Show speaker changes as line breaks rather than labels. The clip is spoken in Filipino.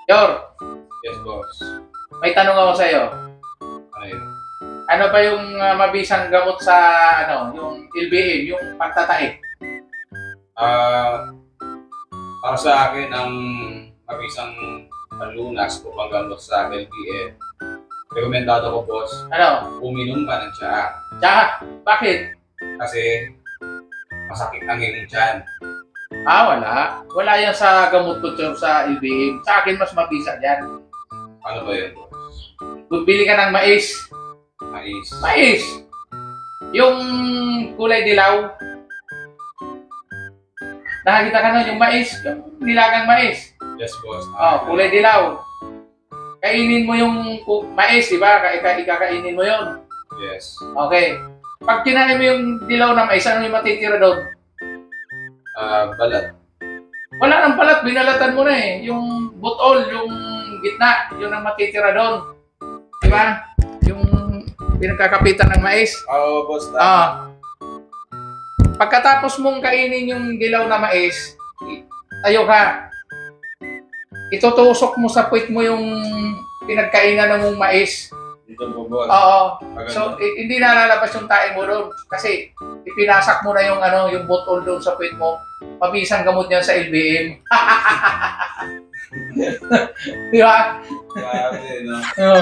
Yor,
Yes, boss.
may tanong ako sa'yo.
Ano yun?
Ano ba yung mabisang gamot sa yung LBM, yung pagtatae?
Para sa akin, ang mabisang panlunas o panggamot sa LPF, rekomendado ko, boss,
Ano?
uminom ka ng tsaa.
Tsaka, bakit?
Kasi masakit ang iyong tiyan.
Wala. Wala yan sa gamot ko Chor, sa LBM. Sa akin, mas mabisa yan.
Ano ba yun, boss?
Bili ka ng mais.
Mais.
Mais! Yung kulay dilaw. Nakakita ka nun, yung mais, yung nilagang mais.
Yes, boss.
Kulay dilaw. Kainin mo yung mais, di ba? Ikakainin mo yon.
Yes.
Okay. Pag kinain mo yung dilaw na mais, ano yung matitira doon?
Balat.
Wala nang palat, binalatan mo na eh. Yung butol, yung gitna, yun ang matitira doon. Di ba? Yung pinagkakapitan ng mais.
Oo, boss.
Pagkatapos mong kainin yung dilaw na mais, tayo ka. Itutusok mo sa puwit mo yung pinagkainan ng mong mais.
Dito po, boss.
Oo.
Pag
So, hindi na lalabas yung tae mo doon. Kasi, ipinasak mo na yung butol doon sa puwit mo. Mabisang gamot yan sa LBM. Di ba?
Grabe, no?
Oo.